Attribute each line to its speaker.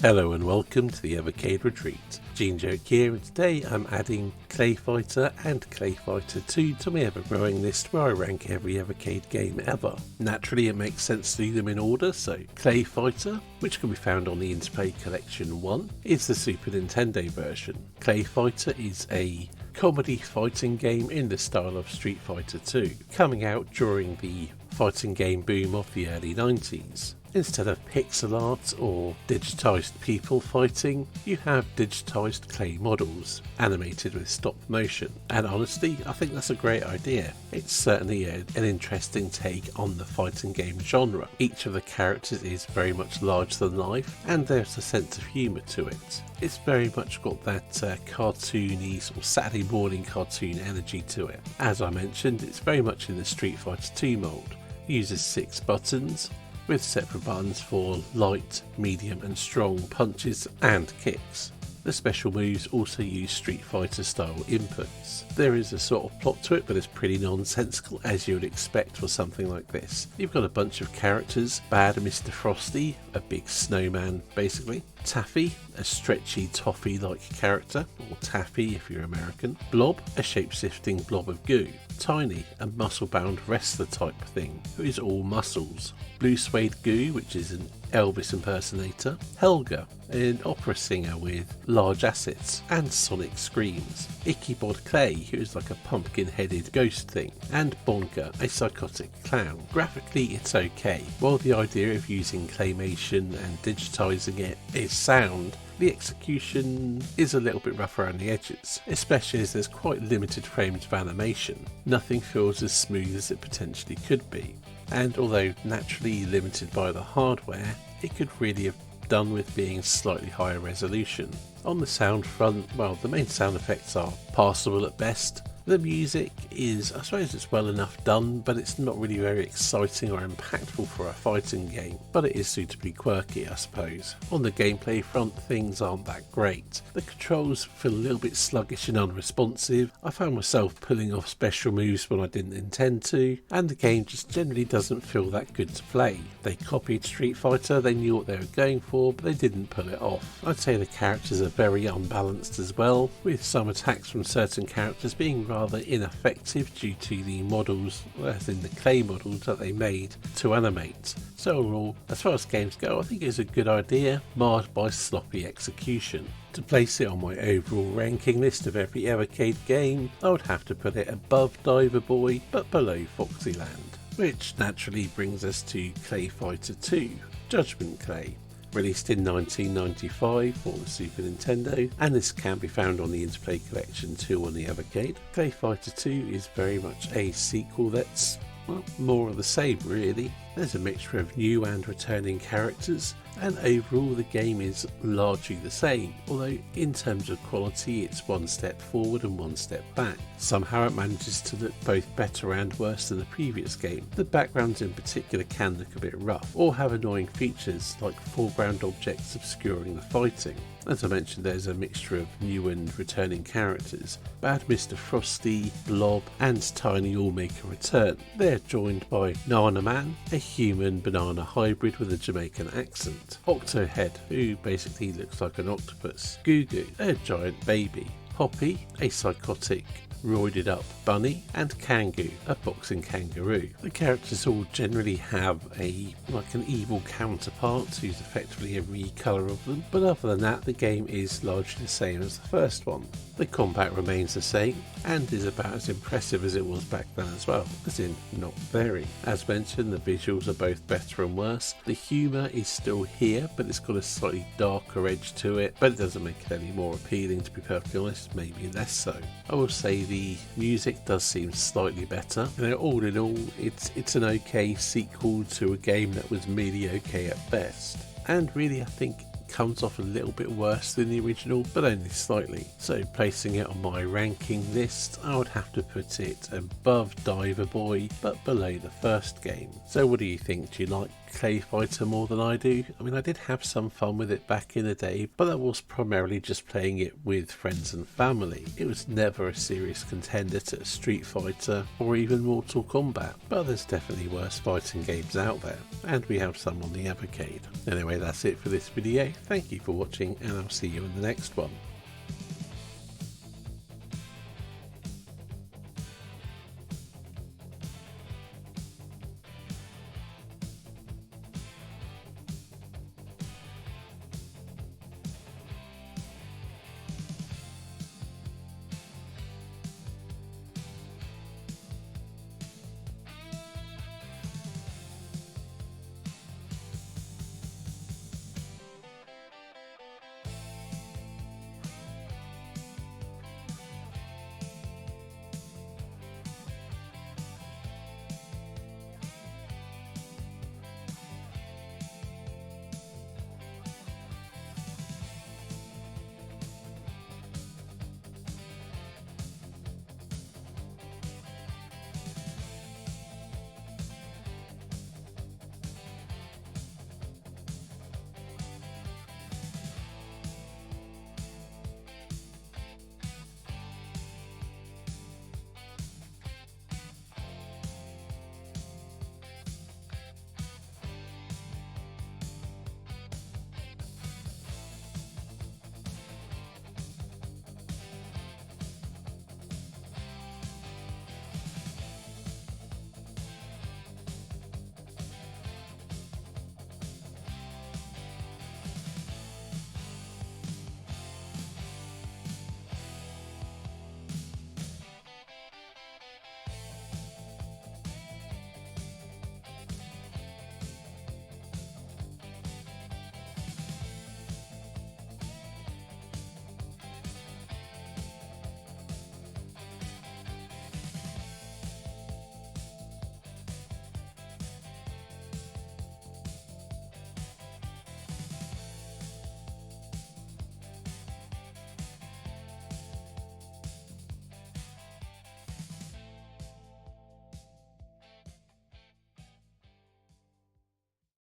Speaker 1: Hello and welcome to the Evercade Retreat. Gene Joke here, and today I'm adding Clay Fighter and Clay Fighter 2 to my ever-growing list where I rank every Evercade game ever. Naturally it makes sense to do them in order, so Clay Fighter, which can be found on the Interplay Collection 1, is the Super Nintendo version. Clay Fighter is a comedy fighting game in the style of Street Fighter 2, coming out during the fighting game boom of the early 90s. Instead of pixel art or digitised people fighting, you have digitised clay models, animated with stop motion. And honestly, I think that's a great idea. It's certainly an interesting take on the fighting game genre. Each of the characters is very much larger than life, and there's a sense of humour to it. It's very much got that cartoony sort of Saturday morning cartoon energy to it. As I mentioned, it's very much in the Street Fighter 2 mould. It uses 6 buttons, with separate buttons for light, medium and strong punches and kicks. The special moves also use Street Fighter style inputs. There is a sort of plot to it, but it's pretty nonsensical as you would expect for something like this. You've got a bunch of characters: Bad Mr. Frosty, a big snowman basically; Taffy, a stretchy toffee like character, or Taffy if you're American; Blob, a shape-shifting blob of goo; Tiny, a muscle-bound wrestler type thing who is all muscles; Blue Suede Goo, which is an Elvis impersonator; Helga, an opera singer with large assets and sonic screams; Ichabod Clay, who is like a pumpkin-headed ghost thing; and Bonker, a psychotic clown. Graphically it's okay. While the idea of using claymation and digitising it is sound, the execution is a little bit rough around the edges, especially as there's quite limited frames of animation. Nothing feels as smooth as it potentially could be, and although naturally limited by the hardware, it could really have done with being slightly higher resolution. On the sound front, well, the main sound effects are passable at best. The music is, I suppose it's well enough done, but it's not really very exciting or impactful for a fighting game, but it is suitably quirky, I suppose. On the gameplay front, things aren't that great. The controls feel a little bit sluggish and unresponsive. I found myself pulling off special moves when I didn't intend to, and the game just generally doesn't feel that good to play. They copied Street Fighter, they knew what they were going for, but they didn't pull it off. I'd say the characters are very unbalanced as well, with some attacks from certain characters being rather ineffective due to the models, as in the clay models that they made to animate. So overall, as far as games go, I think it's a good idea, marred by sloppy execution. To place it on my overall ranking list of every Evercade game, I would have to put it above Diver Boy but below Foxyland, which naturally brings us to Clay Fighter 2, Judgment Clay. Released in 1995 for the Super Nintendo, and this can be found on the Interplay Collection 2 on the Evercade. Clay Fighter 2 is very much a sequel that's, well, more of the same really. There's a mixture of new and returning characters, and overall the game is largely the same, although in terms of quality it's one step forward and one step back. Somehow it manages to look both better and worse than the previous game. The backgrounds in particular can look a bit rough, or have annoying features like foreground objects obscuring the fighting. As I mentioned, there's a mixture of new and returning characters. Bad Mr. Frosty, Blob and Tiny all make a return. They're joined by Nana Man, a human banana hybrid with a Jamaican accent; Octohead, who basically looks like an octopus; Goo Goo, a giant baby; Hoppy, a psychotic roided up bunny; and Kangoo, a boxing kangaroo. The characters all generally have an evil counterpart who's effectively every colour of them, but other than that the game is largely the same as the first one. The combat remains the same and is about as impressive as it was back then as well, as in not very. As mentioned, the visuals are both better and worse. The humour is still here, but it's got a slightly darker edge to it, but it doesn't make it any more appealing, to be perfectly honest, maybe less so. I will say the music does seem slightly better. All in all, it's an okay sequel to a game that was merely okay at best, and really I think comes off a little bit worse than the original, but only slightly. So placing it on my ranking list, I would have to put it above Diver Boy but below the first game. So what do you think? Do you like Clay Fighter more than I do. I mean, I did have some fun with it back in the day, but that was primarily just playing it with friends and family. It was never a serious contender to Street Fighter or even Mortal Kombat, but there's definitely worse fighting games out there, and we have some on the Evercade. Anyway, that's it for this video. Thank you for watching, and I'll see you in the next one.